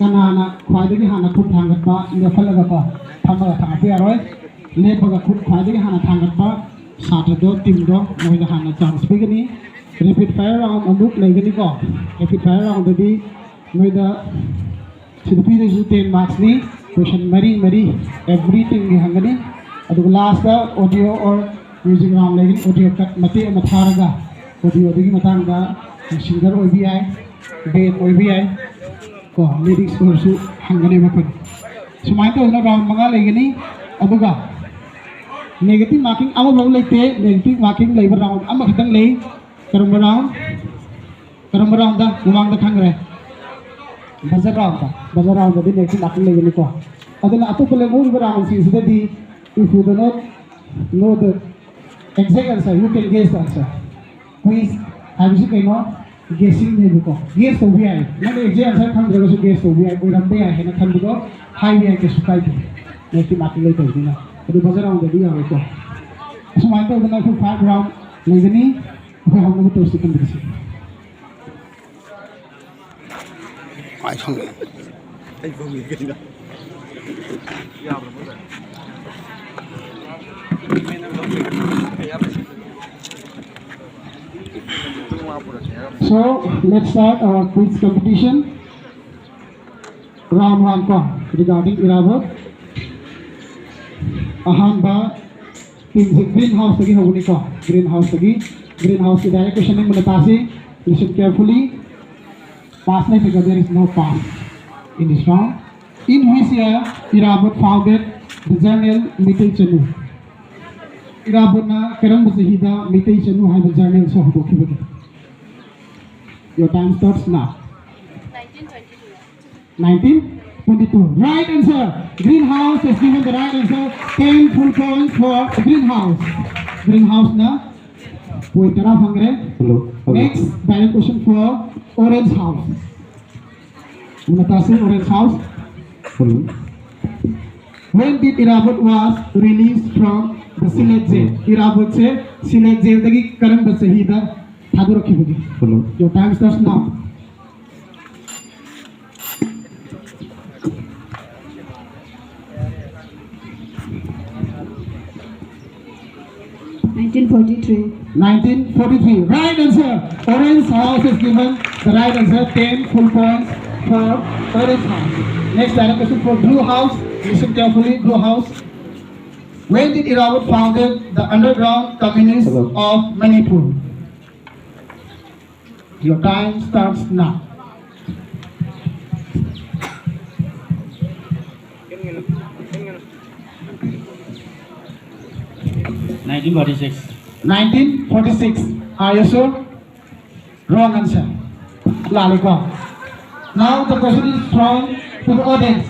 kanana khwaidagi hana khut thangatpa lephalaga ko thamaga thangpi aroi lepaga khut khwaidagi hana thangatpa satrado timdo moida hana chance pigani rapid fire round amuk legani ko rapid fire round dadi moida sidupi de 10 marks ni question mari everything gi hangani adu last da audio or music round legani audio cut mate ama tharaga audio digi matang da singer obi ai band obi ai ko lyrics ko su hangane makon sumai to na round manga legani aduga negative marking ama bro lete negative marking leiba round ama khadang lei karam round da gumang da khangre buzzer round da negative marking legani ko aduna atu pole mo round si sidadi if you do not know the exact answer you can guess the answer quiz have you kaino guessing ne ko guess to bi ai na exact answer khang jega su guess to bi ai oram be ai na khang ko high bi ai ke sukai bi negative marking le to dina adu buzzer round da dia ko asma to na fu 5 round legani ko hum ko to second disi ai khang ai bo mi ke na ya bro So let's start our quiz competition. Round 1 ko regarding Irabot. Ahamba greenhouse lagi hoguni ko greenhouse ki direct questioning munatasi listen carefully. Pass nahi because there is no pass in this round. In which year Irabot founded the journal Mitei Chanu? Irabot na karam bahida Mitei Chanu hai journal so hoki bagi. Your time starts now. 1922. Right answer. Greenhouse is given the right answer. 10 full points for greenhouse. Greenhouse na. Point taraf hangre. Hello. Next, direct question for orange house. Munatasi orange house. Hello. When did Irabot was released from the Sylhet jail? Irabot se Sylhet jail dagi karam basahida thadu rakhi bagi. Hello. Your time starts now. 1943. Right answer. Orange house is given the right answer. 10 full points for orange house. Next direct question for blue house. Listen carefully. Blue house. When did Irabot founded the underground communists of Manipur? Your time starts now. 1946. 1946. Are you sure? Wrong answer. Lalika. Now the question is from to the audience.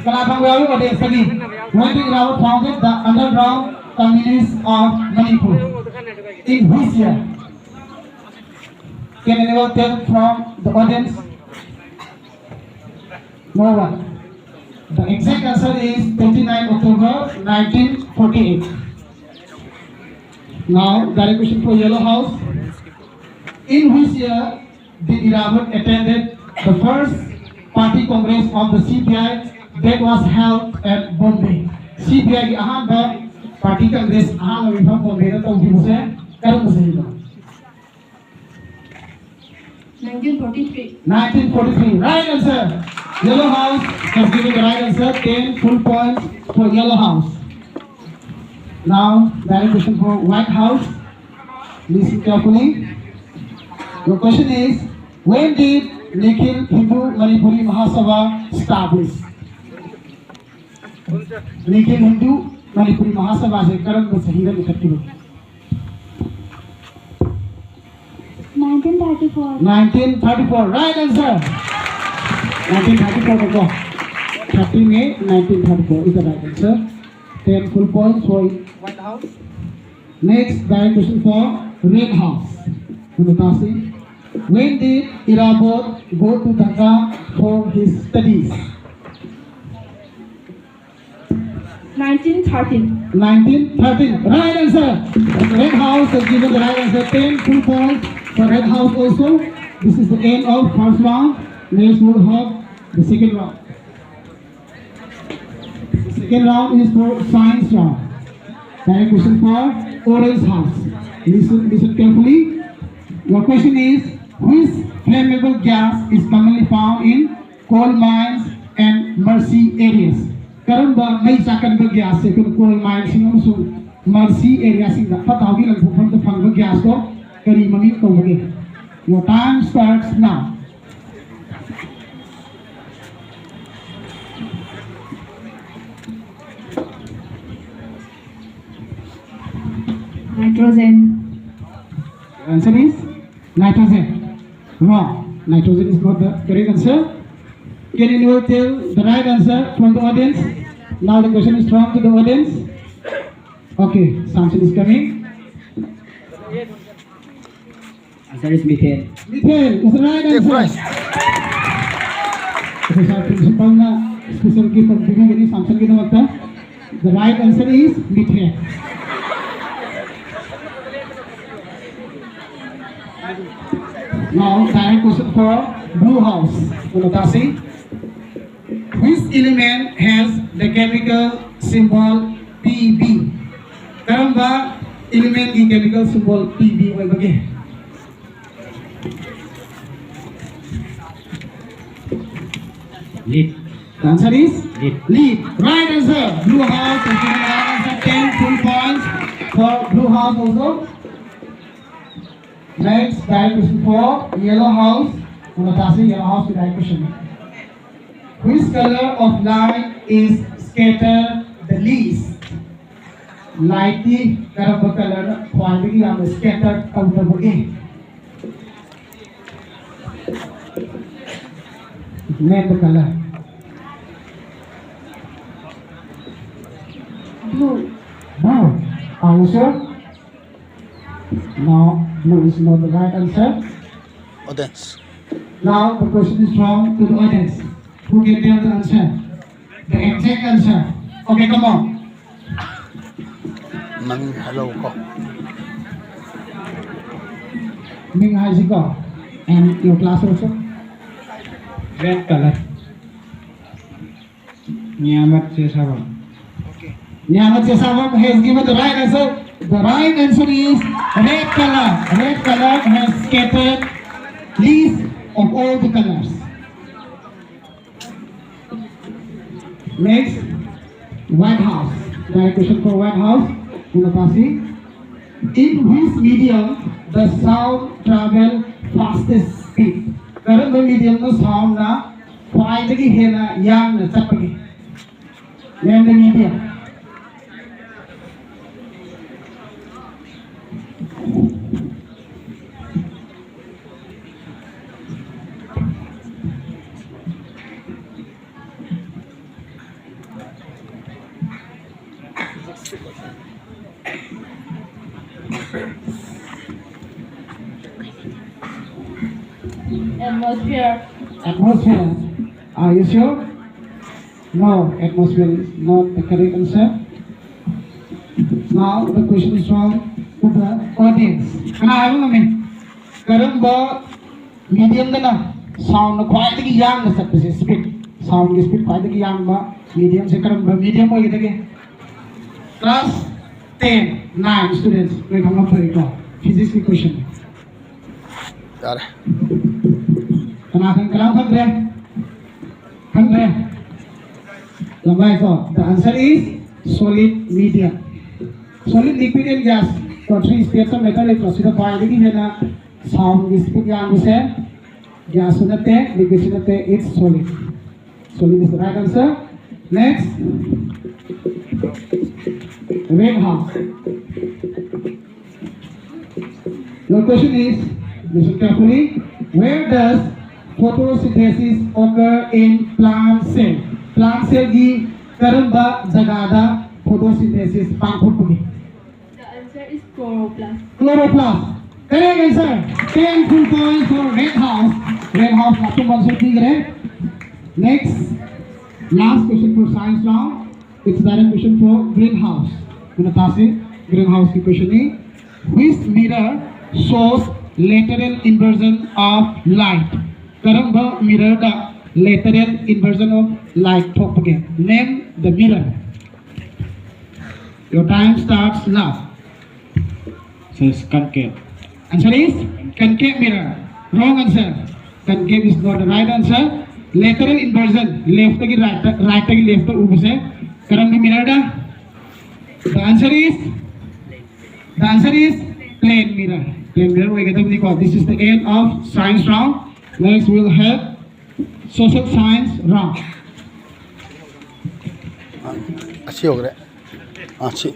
Kalapang well audience again. When did Irabot founded the underground communists of Manipur? In which year? Can anyone tell from the audience? No one. The exact answer is 29 October 1948. Now, direct question for yellow house. In which year did Irabot attended the first party congress of the CPI that was held at Bombay? CPI की ahamba party congress ahamba विभाग Bombay ना तो उसे करूँ सही ना. 1943. 1943. Right answer. Yellow house has given the right answer. 10 full points for yellow house. Now, direct question for white house. Listen carefully. Your question is, when did Nikhil Hindu Manipuri Mahasabha establish? Nikhil Hindu Manipuri Mahasabha से कर्म को सही रंग करती है. 1934. 1934. Right answer. 1934 को 30 May 1934 is the right answer. 10 full points for white house. Next direct question for red house. Munatasi. When did Irabot go to Dhaka for his studies? 1913. 1913. Right answer. Red house has given the right answer. 10 full points for red house also. This is the end of first round. Next we'll have The second round. The second round is for science round. Direct question for orange house. Listen carefully. Your question is, which flammable gas is commonly found in coal mines and marshy areas? Karamba may sakan ba gas se kun coal mines sing so marshy area sing da pataw gi lang phom ta phang ba gas ko kari mami ko bage. Your time starts now. Nitrogen. The answer is nitrogen. Wrong. Nitrogen is not the correct answer. Can anyone tell the right answer from the audience? Now the question is from to the audience. Okay, Samson is coming. Answer is methane. Methane is the right answer. Okay, sir, principal na special gift of bigyan gani Samson ki naman. The right answer is methane. Now, direct question for blue house. Unatasi. Which element has the chemical symbol Pb? Karamba element की chemical symbol Pb होय बगे. Lead. The answer is Lead. lead. Right answer. Blue house. Right answer. 10 full points for blue house also. Next, direct question for yellow house. Unatasi yellow house की direct question. Which color of light is scattered the least? Light की तरफ color quantity हम scattered कब बोलेंगे? Name the color. Blue. Blue. Are you sure? No, blue is not the right answer. Audience. Now the question is from to the audience. Who can tell the answer? The exact answer. Okay, come on. Nang hello ko. Ming Hajiko. And your class also? Red color. Nyamat Sesawam. Nyamat Sesawam has given the right answer. The right answer is red color. Red color has scattered least of all the colors. Next, White House. Direct question for White House. Unatasi. In which medium the sound travel fastest speed? Karamba medium no sound na khwaidagi hena yamna chapagi. Name the medium. Atmosphere. Atmosphere. Are you sure? No, atmosphere is not the correct answer. Now the question is from to the audience. Kana ayo ngami. Karamba medium na sound na khwaidagi yang na sakse speed. Sound ki speed khwaidagi yang ba medium se karamba medium hoy gidage. Class 10 9 students we come up for it. Physics ki question. Got it. Kenakan kelam kan Lambai ko. The answer is solid medium. Solid liquid and gas. So three states of metal is considered by the given sound is put down to say gas sunate, liquid sunate, it's solid. Solid is the right answer. Next, red house. Your question is, listen carefully. Where does photosynthesis occur in plant cell? Plant cell की Karamba जगादा photosynthesis पांगपुटुगी. The answer is chloroplast. Chloroplast. Correct answer. 10 full points for red house. Red house आपको कौन सी ठीक है? Next, last question for science round. It's direct question for greenhouse. Unatasi greenhouse की question है. Which mirror shows lateral inversion of light? Karamba mirror da literal inversion of light talk again. Name the mirror. Your time starts now. Says concave. Answer is concave mirror. Wrong answer. Concave is not the right answer. Lateral inversion. Left to right, right to left to ubse. Karam mirror da. The answer is plain mirror. Plain mirror. We get to this is the end of science round. Next we'll have social science round. अच्छी हो गए अच्छी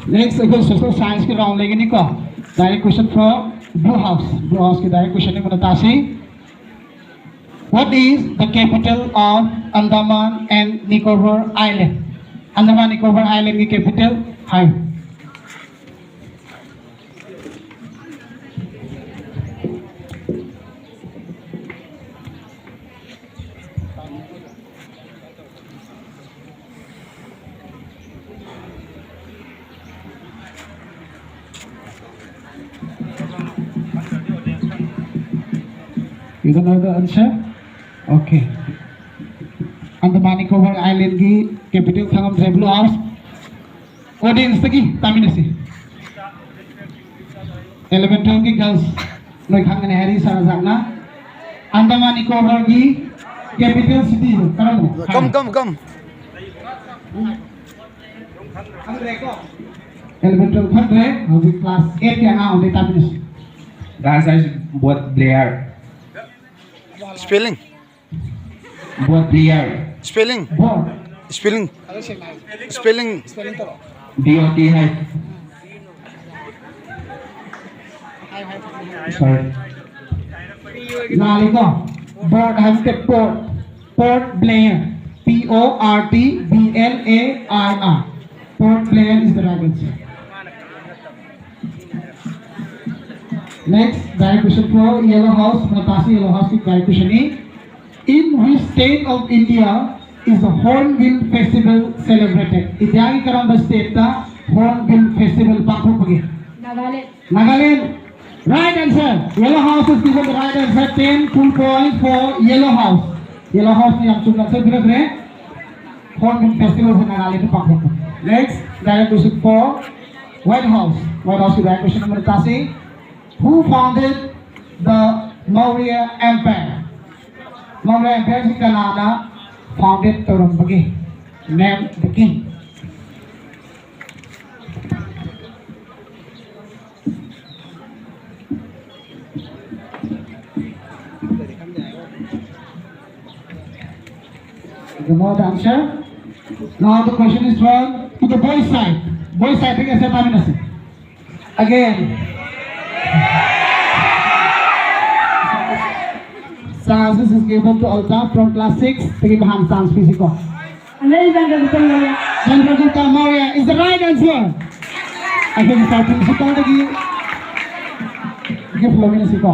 Next again social science के round लेंगे निको. Direct question from Blue House. Blue House के direct question ने बताता है. What is the capital of Andaman and Nicobar Island? Andaman Nicobar Island की capital है. You don't know the answer? Okay. Andaman Nicobar Island की capital खांगम थे Blue House. Audience तकी तामिन से. 11-12 की girls लोग खांगने हैरी सारा जानना. Andaman Nicobar की capital city है. कम 11-12 खंडरे अभी class 8 के ना होते तामिन से. The answer is Port Blair. Spelling Spelling. BOT है. Sorry. Laliko. Port has the Port Blair. PORTBLAIR. Port Blair is the right answer. Next, direct question for Yellow House. Natasi Yellow House की direct question है. In which state of India is the Hornbill Festival celebrated? India की कौन सा state था Hornbill Festival पाखो पगे? Nagaland. Right answer. Yellow House is given the right answer. 10 full points for Yellow House. Yellow House में हम सुनना से बिना करे Hornbill Festival से Nagaland के पाखो पगे. Next, direct question for White House. White House की direct question number 87. Who founded the Maurya Empire? Maurya Empire की कनाडा founded तोरम बगे. Name the king. You know the answer? Now the question is from to the boys side. Boys side ठीक है sir Tamin से. Again. Sciences is given to Alta from class 6. Take hand science physical. Chandragupta Maurya is the right answer. Again, start physical lagi. Give Lovina Siko.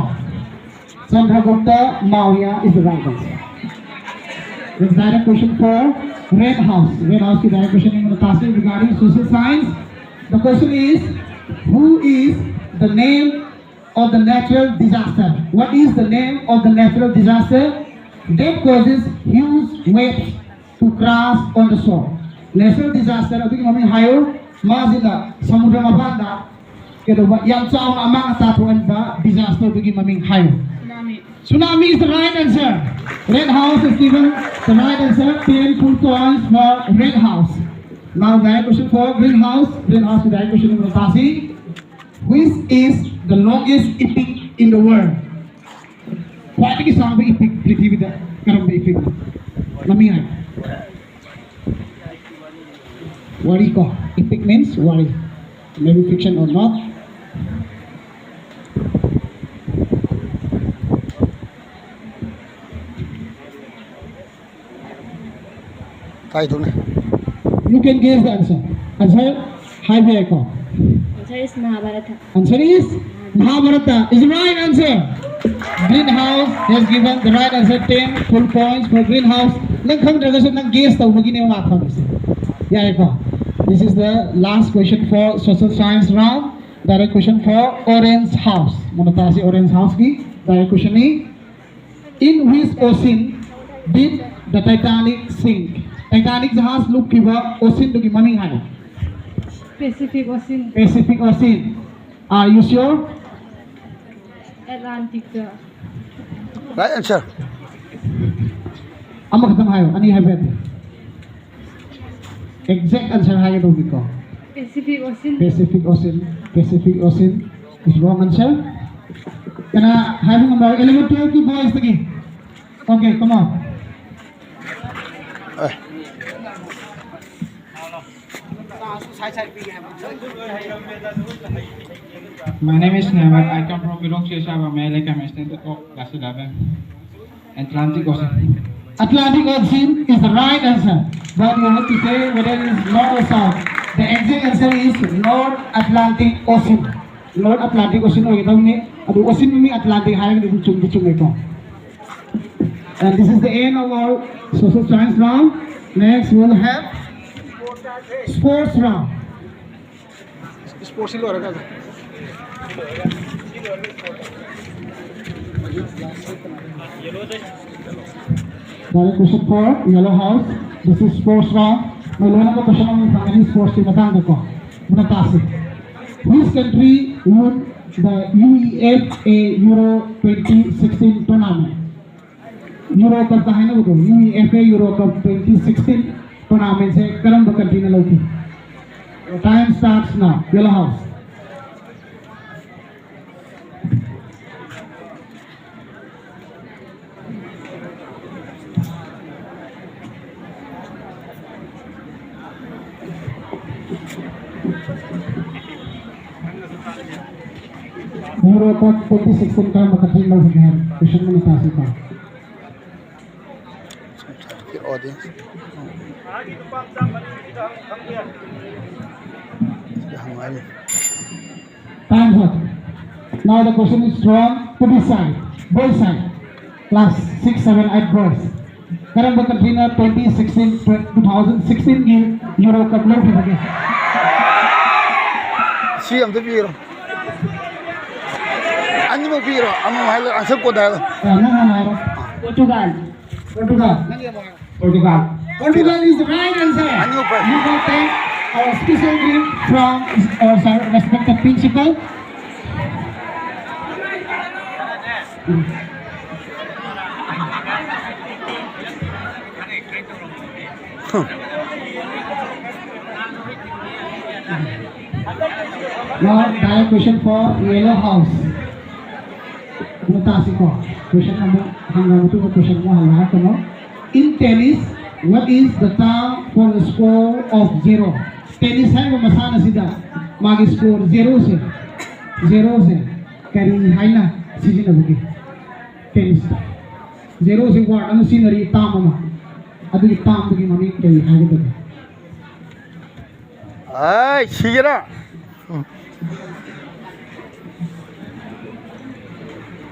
Chandragupta Maurya is the right answer. The direct question for Red House. Red House की direct question in Natasha regarding social science. The question is, who is the name of the natural disaster? What is the name of the natural disaster that causes huge waves to crash on the shore? Natural disaster adu ki mami hayo mazila samudra mapanda kedo ba yang chao na mang tatuan ba disaster adu ki mami hayo. Tsunami is the right answer. Red House is given the right answer. 10 full points for Red House. Now direct question for Green House. Green House direct question number 80. Which is the longest epic in the world? What is the epic पृथ्वी का कर्म epic? नमी है. Worry को epic means worry. Maybe fiction or not. You can guess the answer. Answer highway ko. Answer is Mahabharata. Answer is Mahabharata is the right answer. Greenhouse has given the right answer. 10 full points for Greenhouse. Nang khang daga sa nang guess tau magi ne ma khang se. Yeah, ko. This is the last question for social science round. Direct question for Orange House. Monata si Orange House ki direct question ni. In which ocean did the Titanic sink? Titanic jahaz luk kiba ocean to maming hai. Pacific Ocean, Pacific Ocean. Are you sure? Atlantic. Right answer. Ama khatam hayo. Ani hai bet. Exact answer hai do biko. Pacific Ocean. Pacific Ocean. Pacific Ocean is wrong answer. Can I having a more 11 12 boys again? Okay, come on. My name is Nevat. I come from Bilong Sheshava, Malay Chemistry of class 11. Atlantic Ocean. Atlantic Ocean is the right answer. But you have to say whether it is north or south. The exact answer is North Atlantic Ocean. North Atlantic Ocean or the ocean meaning Atlantic higher than the And this is the end of our social science round. Next we will have sports round. Sports lo raga. Direct question for Yellow House. This is sports round. May learn about question ng pangani sports team natang ko. Muna tasi. Which country won the UEFA Euro 2016 tournament? Euro Cup का है ना वो तो UEFA Euro Cup 2016 tournament से करम country ने लौटी. Time starts now. Yellow House. Euro Cup 2016 का country में लौटी है. Question में निकासी का. The audience. Time's up. Now the question is from to this side, boys side, class 6, 7, 8 boys. Current the country na 2016 की Euro Cup लौट लगे. Si am the biro. Ani mo biro. Amo hal answer ko dahil. Portugal. Portugal is the right answer. Ano pa? You can take our special gift from our respected principal. Now, direct question for Yellow House. Question number question in tennis, what is the term for the score of 0? Tennis hai wo masana sida magi score 0 se kari hai na sijina bugi tennis 0 se word anu sinari tamama adu tam bugi mami kari hai da. Ay, sigira.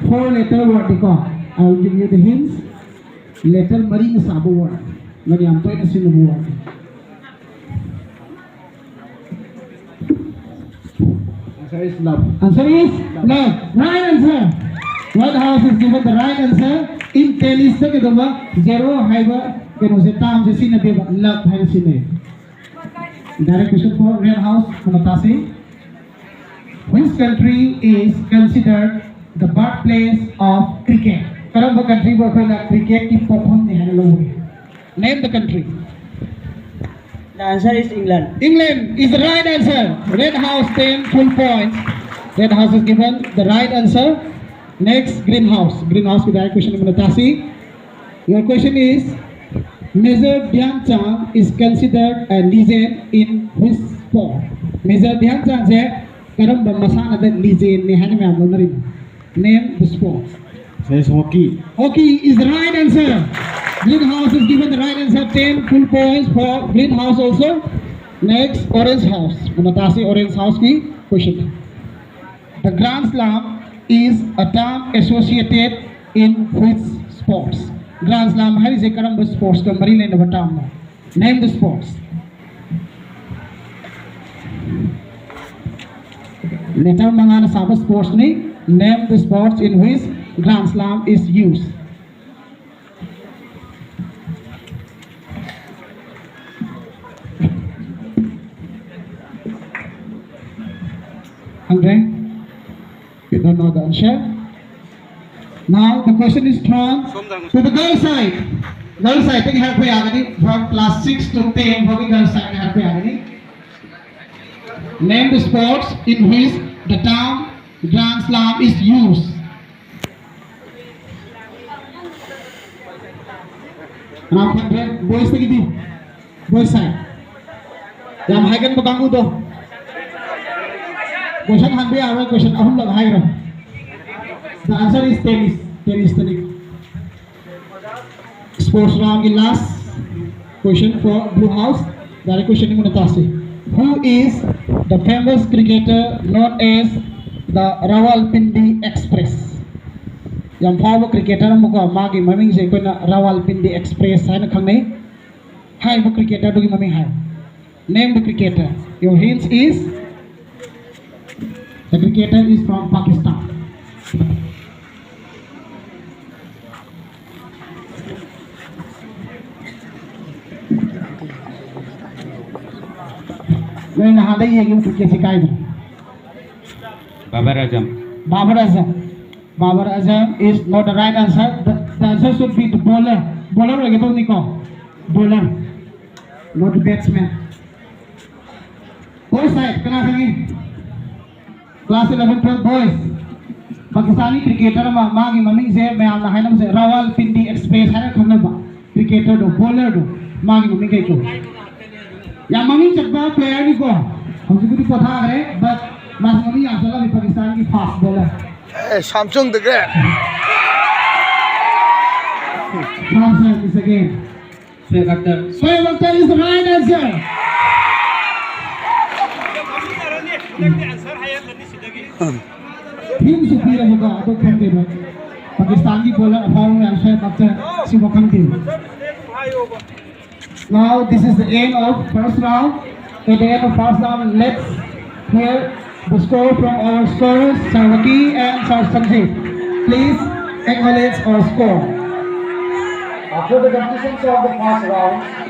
4-letter word diko. I will give you the hints. Letter mari na sabo word. Mari ampai na sinabu word. Answer is love. Answer is love. Right answer. White House is given the right answer. In tennis se kedaba 0 haiba keno se tam se sina deba love hai sine. Direct question for Red House Manatasi. Which country is considered the birthplace of cricket? Karam the country where cricket ki protham name. Name the country. The answer is England. England is the right answer. Red House 10 full points. Red House is given the right answer. Next, Green House. Green House with direct question Manatasi. Your question is, Major Dhyan Chand is considered a legend in which sport? Major Dhyan Chand is karam ba masana the legend ne hani me amnari. Name the sport. Says hockey. Hockey is the right answer. Green House is given the right answer. 10 full points for Green House also. Next, Orange House. Manatasi Orange House ki question. The Grand Slam is a term associated in which sports? Grand Slam hari se karam ba sports ka mari le na batam. Name the sports. Letter mangana sabah sports ni. Name the sports in which Grand Slam is used. Andre? You don't know the answer? Now the question is thrown to the girl side. Girl side, take help me from class 6 to 10. For the girl side, help me. Name the sports in which the term Grand Slam is used. Now, boys, take it. Boys side. Jam haigan pa kang udo. Question hanbi awa question ahum lag haigan. The answer is tennis. Tennis tonic. Sports round in last. Question for Blue House. Dari question ni muna tasi. Who is the famous cricketer known as the Rawalpindi Express? Yang power cricketer mo ko magi maming say ko na Rawalpindi Express hai na khangne. Hai mo cricketer dogi maming hai. Name the cricketer. Your hint is the cricketer is from Pakistan. Ngayon nahanda yung cricket si Kaido. Babar Azam. Babar Azam. Babar Azam is not the right answer. The answer should be the bowler. Bowler lagi tu Nico. Bowler. Not the batsman. Boys side, kenapa ni? Class 11, 12 boys. Pakistani cricketer magi maming se मैं आना है ना से Rawalpindi Express है ना खमने बा cricketer do bowler do magi maming कहीं को yang maming cakap player ni ko हम सब कुछ पता है but mas maming yang salah di Pakistan की fast bowler Samsung the great. Samsung is again Shoaib Akhtar. Shoaib Akhtar is the right answer. Him superior होगा तो खेलते हैं पाकिस्तान की बॉलर अफाव में Shoaib Akhtar सिर्फ खेलते हैं. Now this is the end of first round. At the end of first round, let's hear the score from our scorers, Sarwaki and Sar Sanjeev. Please acknowledge our score. After the completion of the first round,